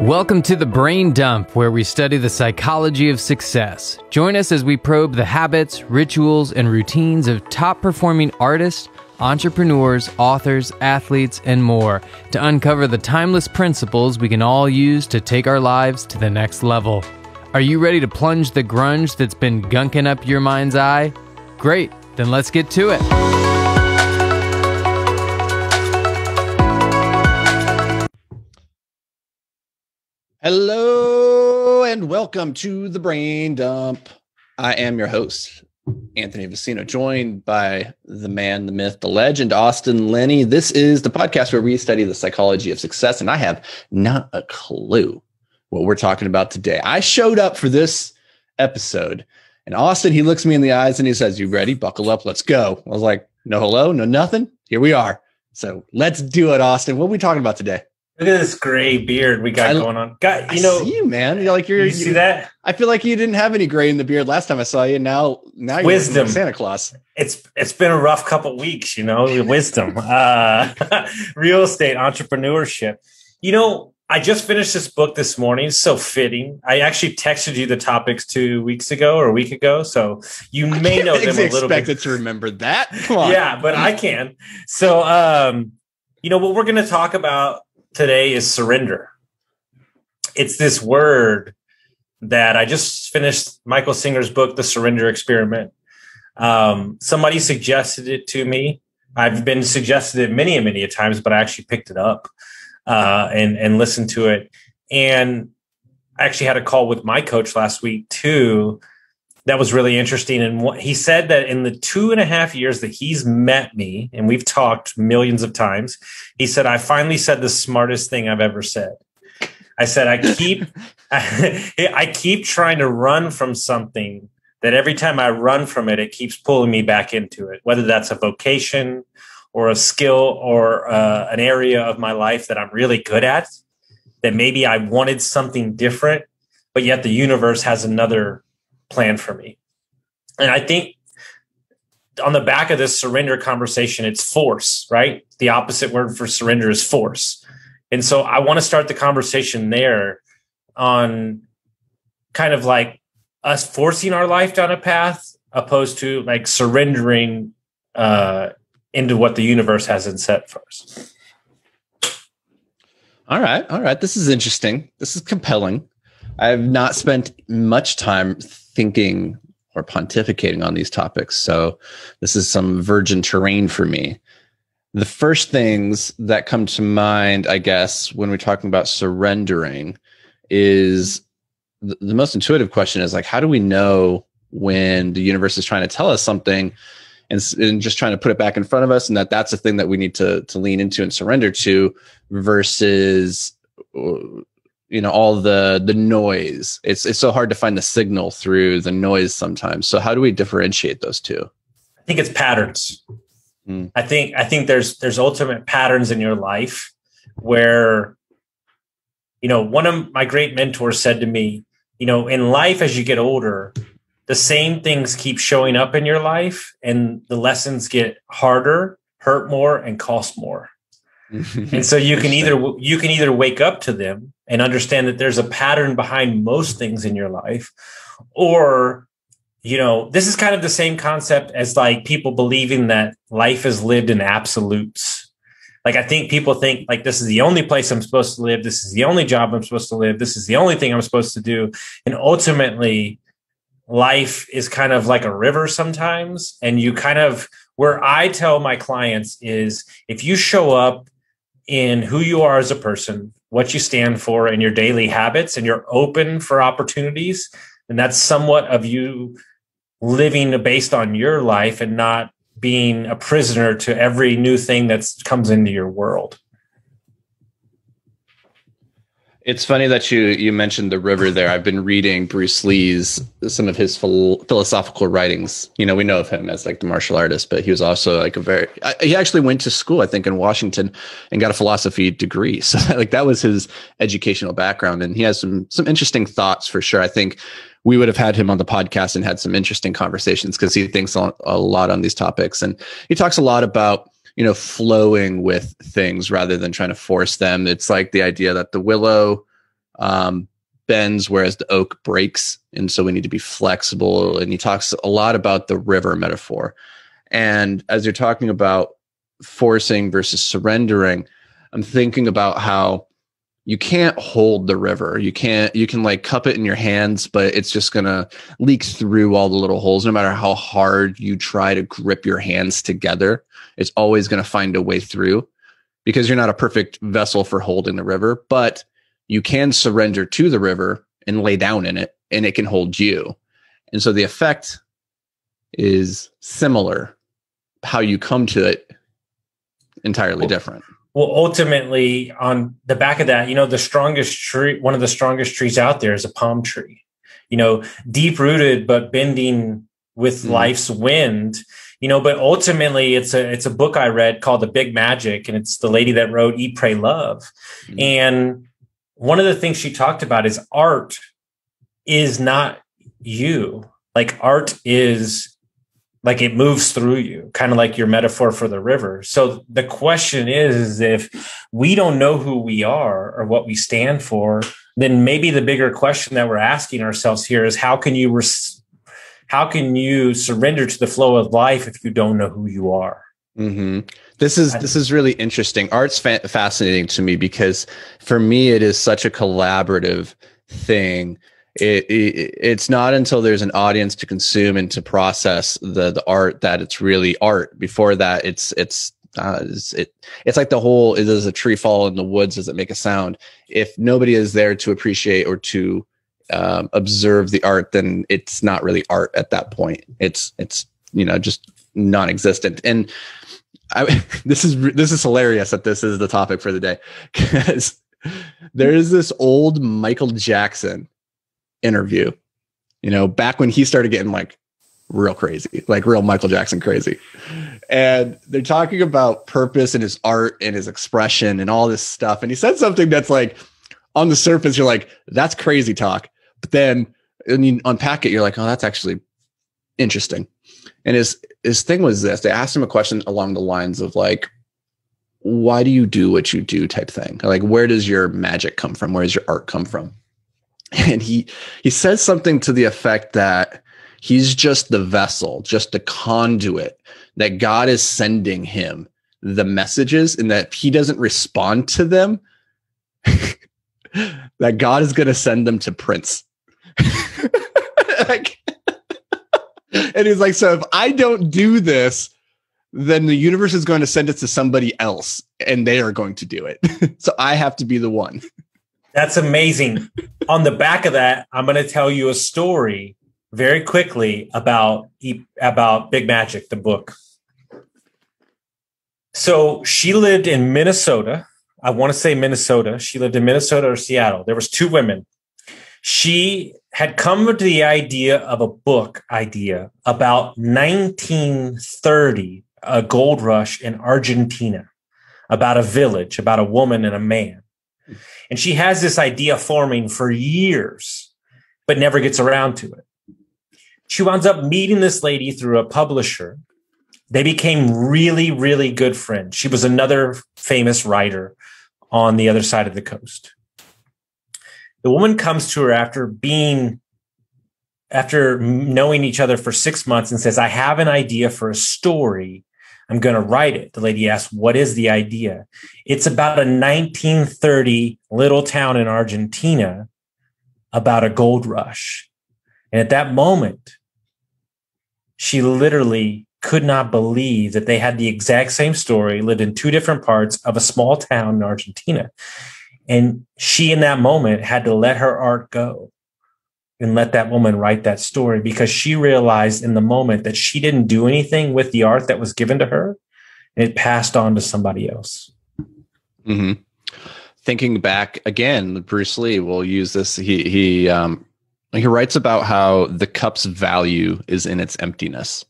Welcome to The Brain Dump, where we study the psychology of success. Join us as we probe the habits, rituals, and routines of top-performing artists, entrepreneurs, authors, athletes, and more to uncover the timeless principles we can all use to take our lives to the next level. Are you ready to plunge the grunge that's been gunking up your mind's eye? Great, then let's get to it. Hello and welcome to The Brain Dump. I am your host, Anthony Vicino, joined by the man, the myth, the legend, Austin Linney. This is the podcast where we study the psychology of success, and I have not a clue what we're talking about today. I showed up for this episode, and Austin, he looks me in the eyes and he says, "You ready? Buckle up. Let's go." I was like, no hello, no nothing. Here we are. So let's do it, Austin. What are we talking about today? Look at this gray beard we got going on. God, I see you, man. You see that? I feel like you didn't have any gray in the beard last time I saw you. Now you're wisdom. like Santa Claus. It's been a rough couple weeks, wisdom, real estate, entrepreneurship. I just finished this book this morning. It's so fitting. I actually texted you the topics 2 weeks ago or a week ago, so you may know them a little bit. Expected to remember that. Come on. Yeah, but I can. So, what we're going to talk about today is surrender. It's this word that I just finished Michael Singer's book, The Surrender Experiment. Somebody suggested it to me. I've been suggested it many, many times, but I actually picked it up and listened to it. And I actually had a call with my coach last week too. That was really interesting. And he said that in the 2.5 years that he's met me, and we've talked millions of times, he said, I finally said the smartest thing I've ever said. I said, I keep trying to run from something that every time I run from it, it keeps pulling me back into it, whether that's a vocation or a skill or an area of my life that I'm really good at, that maybe I wanted something different, but yet the universe has another plan for me. And I think on the back of this surrender conversation, it's force, right? The opposite word for surrender is force. And so I want to start the conversation there on kind of like us forcing our life down a path opposed to like surrendering into what the universe has in set for us. All right. This is interesting. This is compelling. I have not spent much time thinking or pontificating on these topics, so this is some virgin terrain for me. The first things that come to mind, I guess, when we're talking about surrendering is the most intuitive question is like, how do we know when the universe is trying to tell us something and just trying to put it back in front of us, and that's the thing that we need to lean into and surrender to versus all the noise. It's so hard to find the signal through the noise sometimes. So how do we differentiate those two? I think it's patterns. I think there's ultimate patterns in your life where, one of my great mentors said to me, in life, as you get older, the same things keep showing up in your life and the lessons get harder, hurt more, and cost more. And so you can either wake up to them and understand that there's a pattern behind most things in your life, or, this is kind of the same concept as like people believing that life is lived in absolutes. Like, I think people think like, this is the only place I'm supposed to live. This is the only job I'm supposed to live. This is the only thing I'm supposed to do. And ultimately, life is kind of like a river sometimes. And where I tell my clients is, if you show up in who you are as a person, what you stand for, and your daily habits, and you're open for opportunities, and that's somewhat of you living based on your life and not being a prisoner to every new thing that comes into your world. It's funny that you mentioned the river there. I've been reading Bruce Lee's, some of his philosophical writings. We know of him as like the martial artist, but he was also like he actually went to school, I think, in Washington and got a philosophy degree. So like that was his educational background. And he has some interesting thoughts for sure. I think we would have had him on the podcast and had some interesting conversations because he thinks a lot on these topics. And he talks a lot about flowing with things rather than trying to force them. It's like the idea that the willow bends, whereas the oak breaks. And so we need to be flexible. And he talks a lot about the river metaphor. And as you're talking about forcing versus surrendering, I'm thinking about how you can't hold the river. You can like cup it in your hands, but it's just going to leak through all the little holes. No matter how hard you try to grip your hands together, it's always going to find a way through, because you're not a perfect vessel for holding the river, but you can surrender to the river and lay down in it, and it can hold you. And so the effect is similar. How you come to it, entirely different. Well, ultimately, on the back of that, the strongest tree, one of the strongest trees out there is a palm tree, deep rooted, but bending with life's wind, but ultimately it's a book I read called The Big Magic. And it's the lady that wrote Eat, Pray, Love. And one of the things she talked about is art is not you. Like art is like it moves through you, kind of like your metaphor for the river. So the question is if we don't know who we are or what we stand for, then maybe the bigger question that we're asking ourselves here is how can you surrender to the flow of life if you don't know who you are? Mm-hmm. This is really interesting. Art's fascinating to me because for me, it is such a collaborative thing. It's not until there's an audience to consume and to process the art that it's really art. Before that, it's like the whole, does a tree fall in the woods? Does it make a sound? If nobody is there to appreciate or to observe the art, then it's not really art at that point. It's just non-existent. And this is hilarious that this is the topic for the day, because there is this old Michael Jackson interview, back when he started getting like real crazy, like real Michael Jackson crazy. And they're talking about purpose and his art and his expression and all this stuff. And he said something that's like, on the surface, you're like, that's crazy talk. But then when you unpack it, you're like, oh, that's actually interesting. And his thing was this: they asked him a question along the lines of like, why do you do what you do type thing? Like, where does your magic come from? Where does your art come from? And he says something to the effect that he's just the vessel, just the conduit, that God is sending him the messages, and that he doesn't respond to them, that God is going to send them to Prince. And he's like, so if I don't do this, then the universe is going to send it to somebody else and they are going to do it. So I have to be the one. That's amazing. On the back of that, I'm going to tell you a story very quickly about Big Magic, the book. So she lived in Minnesota. I want to say Minnesota. She lived in Minnesota or Seattle. There was two women. She had come to the idea of a book idea about 1930, a gold rush in Argentina, about a village, about a woman and a man. And she has this idea forming for years, but never gets around to it. She winds up meeting this lady through a publisher. They became really, really good friends. She was another famous writer on the other side of the coast. The woman comes to her after knowing each other for 6 months and says, I have an idea for a story. I'm going to write it. The lady asks, what is the idea? It's about a 1930 little town in Argentina about a gold rush. And at that moment, she literally could not believe that they had the exact same story, lived in two different parts of a small town in Argentina. And she, in that moment, had to let her art go and let that woman write that story, because she realized in the moment that she didn't do anything with the art that was given to her. And it passed on to somebody else. Mm-hmm. Thinking back again, Bruce Lee will use this. He writes about how the cup's value is in its emptiness,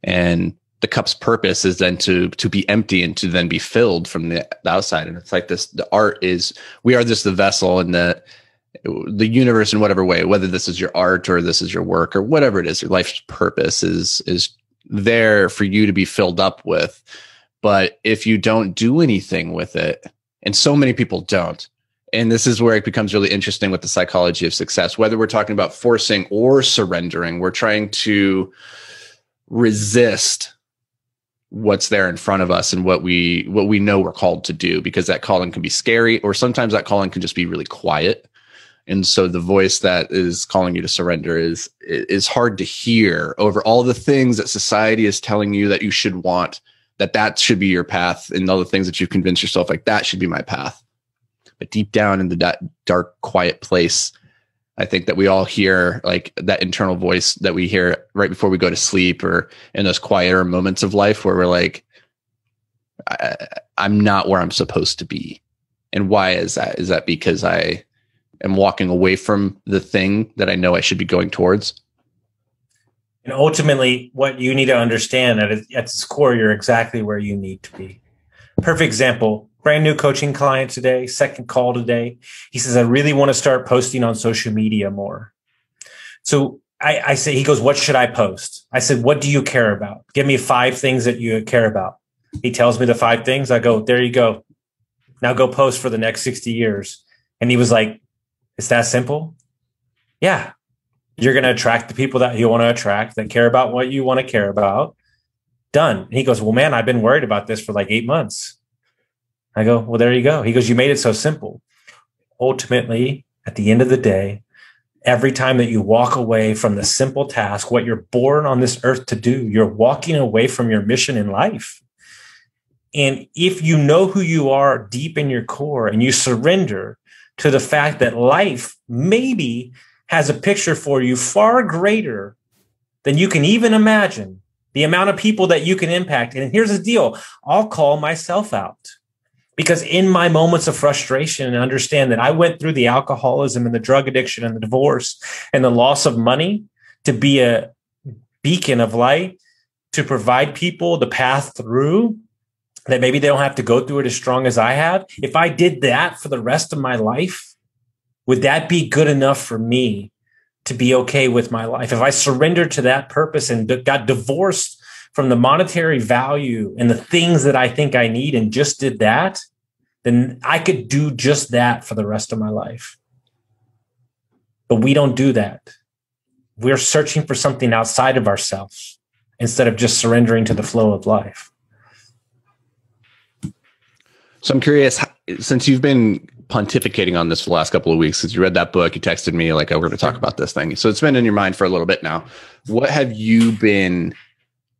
and the cup's purpose is then to be empty and to then be filled from the outside. And it's like this: the art is, we are just the vessel, and the universe in whatever way, whether this is your art or this is your work or whatever it is, your life's purpose is there for you to be filled up with. But if you don't do anything with it, and so many people don't, And this is where it becomes really interesting with the psychology of success. Whether we're talking about forcing or surrendering, we're trying to resist what's there in front of us and what we know we're called to do, because that calling can be scary, or sometimes that calling can just be really quiet. And so the voice that is calling you to surrender is hard to hear over all the things that society is telling you that you should want, that should be your path, and all the things that you convince yourself like that should be my path. But deep down in that dark, quiet place, I think that we all hear like that internal voice that we hear right before we go to sleep, or in those quieter moments of life where we're like, I'm not where I'm supposed to be. And why is that? Is that because I am walking away from the thing that I know I should be going towards? And ultimately, what you need to understand at its core, you're exactly where you need to be. Perfect example. Brand new coaching client today, second call today. He says, I really want to start posting on social media more. So I say, he goes, what should I post? I said, what do you care about? Give me 5 things that you care about. He tells me the 5 things. I go, there you go. Now go post for the next 60 years. And he was like, it's that simple? Yeah. You're going to attract the people that you want to attract, that care about what you want to care about. Done. And he goes, well, man, I've been worried about this for like 8 months. I go, well, there you go. He goes, you made it so simple. Ultimately, at the end of the day, every time that you walk away from the simple task, what you're born on this earth to do, you're walking away from your mission in life. And if you know who you are deep in your core and you surrender to the fact that life maybe has a picture for you far greater than you can even imagine, the amount of people that you can impact. And here's the deal. I'll call myself out. Because in my moments of frustration, and understand that I went through the alcoholism and the drug addiction and the divorce and the loss of money to be a beacon of light, to provide people the path through, that maybe they don't have to go through it as strong as I have. If I did that for the rest of my life, would that be good enough for me to be okay with my life? If I surrendered to that purpose and got divorced from the monetary value and the things that I think I need and just did that, then I could do just that for the rest of my life. But we don't do that. We're searching for something outside of ourselves instead of just surrendering to the flow of life. So I'm curious, since you've been pontificating on this for the last couple of weeks, since you read that book, you texted me like, oh, we're going to talk about this thing. So it's been in your mind for a little bit now. What have you been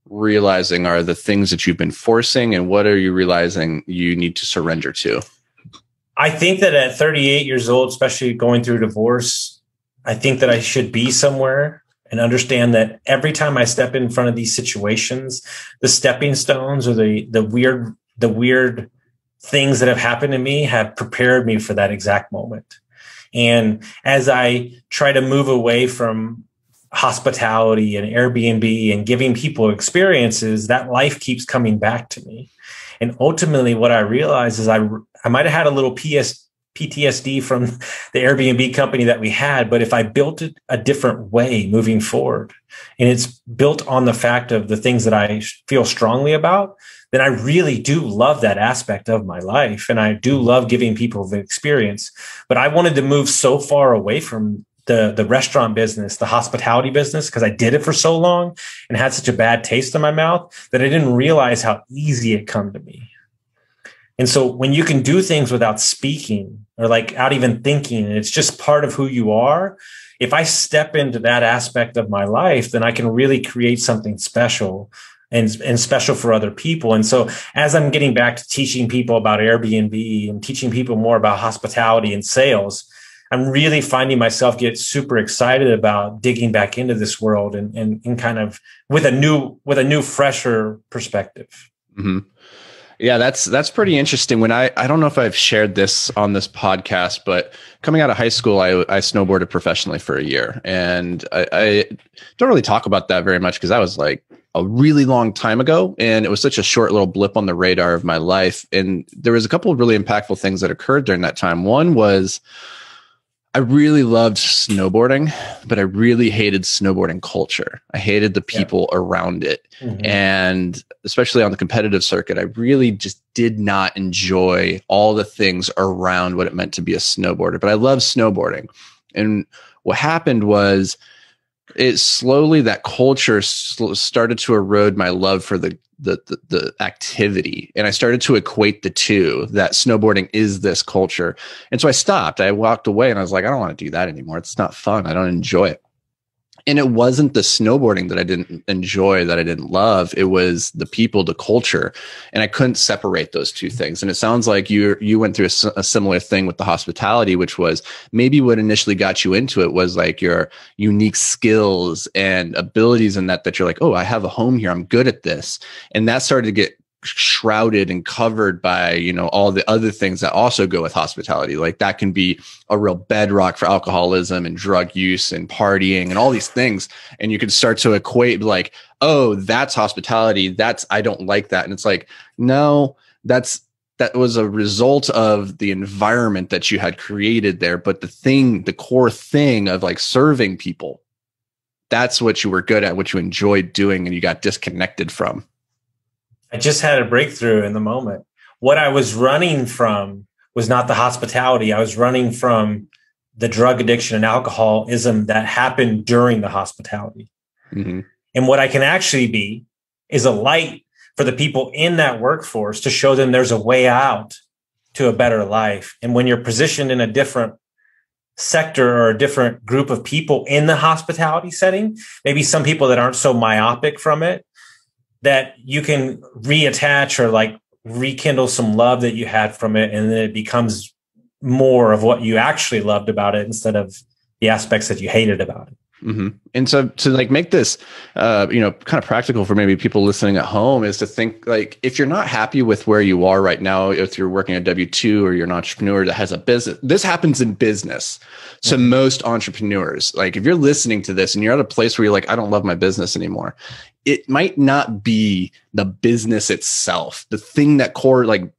realizing are the things that you've been forcing, and what are you realizing you need to surrender to? I think that at 38 years old, especially going through divorce, I think that I should be somewhere and understand that every time I step in front of these situations, the stepping stones or the weird things that have happened to me have prepared me for that exact moment. And as I try to move away from hospitality and Airbnb and giving people experiences, that life keeps coming back to me. And ultimately what I realized is I might have had a little PTSD from the Airbnb company that we had, but if I built it a different way moving forward, and it's built on the fact of the things that I feel strongly about, then I really do love that aspect of my life. And I do love giving people the experience. But I wanted to move so far away from the restaurant business, the hospitality business, because I did it for so long and had such a bad taste in my mouth that I didn't realize how easy it come to me. And so when you can do things without speaking or like out even thinking, and it's just part of who you are, if I step into that aspect of my life, then I can really create something special and special for other people. And so as I'm getting back to teaching people about Airbnb and teaching people more about hospitality and sales, I'm really finding myself get super excited about digging back into this world and kind of with a new, fresher perspective. Mm-hmm. Yeah, that's pretty interesting. When I don't know if I've shared this on this podcast, but coming out of high school, I snowboarded professionally for a year, and I don't really talk about that very much because that was like a really long time ago, and it was such a short little blip on the radar of my life. And there was a couple of really impactful things that occurred during that time. One was I really loved snowboarding, but I really hated snowboarding culture. I hated the people around it. Mm-hmm. And especially on the competitive circuit, I really just did not enjoy all the things around what it meant to be a snowboarder. But I love snowboarding. And what happened was it slowly, that culture started to erode my love for the activity. And I started to equate the two, that snowboarding is this culture. And so I stopped. I walked away and I was like, I don't want to do that anymore. It's not fun. I don't enjoy it. And it wasn't the snowboarding that I didn't enjoy, that I didn't love. It was the people, the culture. And I couldn't separate those two things. And it sounds like you went through a similar thing with the hospitality, which was maybe what initially got you into it was like your unique skills and abilities in that you're like, oh, I have a home here. I'm good at this. And that started to get shrouded and covered by, all the other things that also go with hospitality. Like that can be a real bedrock for alcoholism and drug use and partying and all these things. And you can start to equate like, oh, that's hospitality. I don't like that. And it's like, no, that was a result of the environment that you had created there. But the core thing of like serving people, that's what you were good at, what you enjoyed doing, and you got disconnected from. I just had a breakthrough in the moment. What I was running from was not the hospitality. I was running from the drug addiction and alcoholism that happened during the hospitality. Mm-hmm. And what I can actually be is a light for the people in that workforce to show them there's a way out to a better life. And when you're positioned in a different sector or a different group of people in the hospitality setting, maybe some people that aren't so myopic from it, that you can reattach or like rekindle some love that you had from it. And then it becomes more of what you actually loved about it instead of the aspects that you hated about it. Mm-hmm. And so to like make this, kind of practical for maybe people listening at home is to think like, if you're not happy with where you are right now, if you're working at W-2 or you're an entrepreneur that has a business, this happens in business. So most entrepreneurs, like if you're listening to this and you're at a place where you're like, I don't love my business anymore, it might not be the business itself, the thing that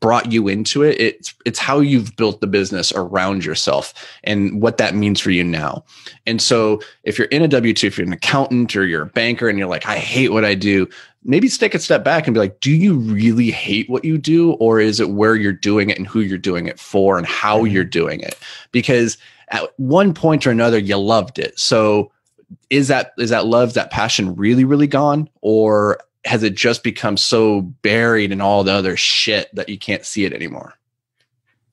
brought you into it. It's how you've built the business around yourself and what that means for you now. And so if you're in a W-2, if you're an accountant or you're a banker and you're like, I hate what I do, maybe take a step back and be like, do you really hate what you do? Or is it where you're doing it and who you're doing it for and how you're doing it? Because at one point or another, you loved it. So is that love, that passion really, really gone? Or has it just become so buried in all the other shit that you can't see it anymore?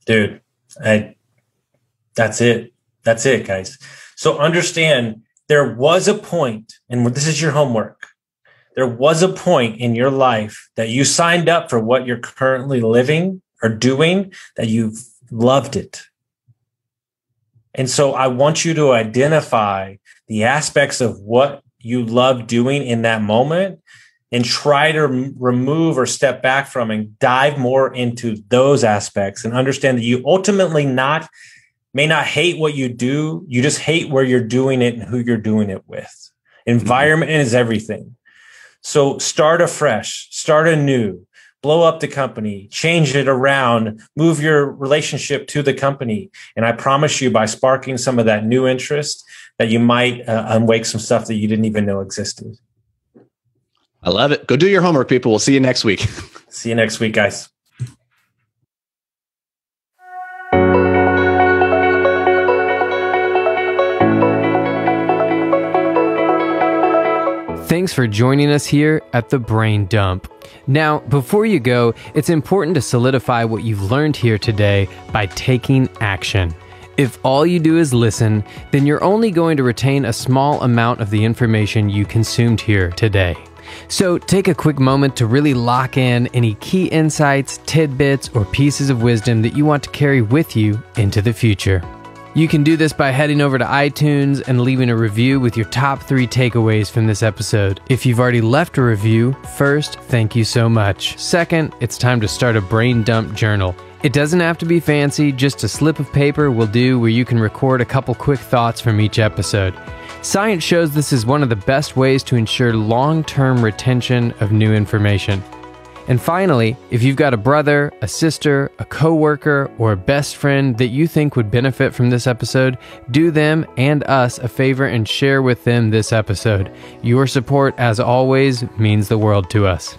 Dude, that's it. That's it, guys. So understand there was a point, and this is your homework. There was a point in your life that you signed up for what you're currently living or doing, that you loved it. And so I want you to identify the aspects of what you love doing in that moment and try to remove or step back from and dive more into those aspects and understand that you ultimately may not hate what you do. You just hate where you're doing it and who you're doing it with. Environment is everything. So start afresh, start anew, blow up the company, change it around, move your relationship to the company. And I promise you, by sparking some of that new interest, that you might unwake some stuff that you didn't even know existed. I love it. Go do your homework, people. We'll see you next week. See you next week, guys. Thanks for joining us here at The Brain Dump. Now, before you go, it's important to solidify what you've learned here today by taking action. If all you do is listen, then you're only going to retain a small amount of the information you consumed here today. So take a quick moment to really lock in any key insights, tidbits, or pieces of wisdom that you want to carry with you into the future. You can do this by heading over to iTunes and leaving a review with your top 3 takeaways from this episode. If you've already left a review, first, thank you so much. Second, it's time to start a brain dump journal. It doesn't have to be fancy, just a slip of paper will do, where you can record a couple quick thoughts from each episode. Science shows this is one of the best ways to ensure long-term retention of new information. And finally, if you've got a brother, a sister, a coworker, or a best friend that you think would benefit from this episode, do them and us a favor and share with them this episode. Your support, as always, means the world to us.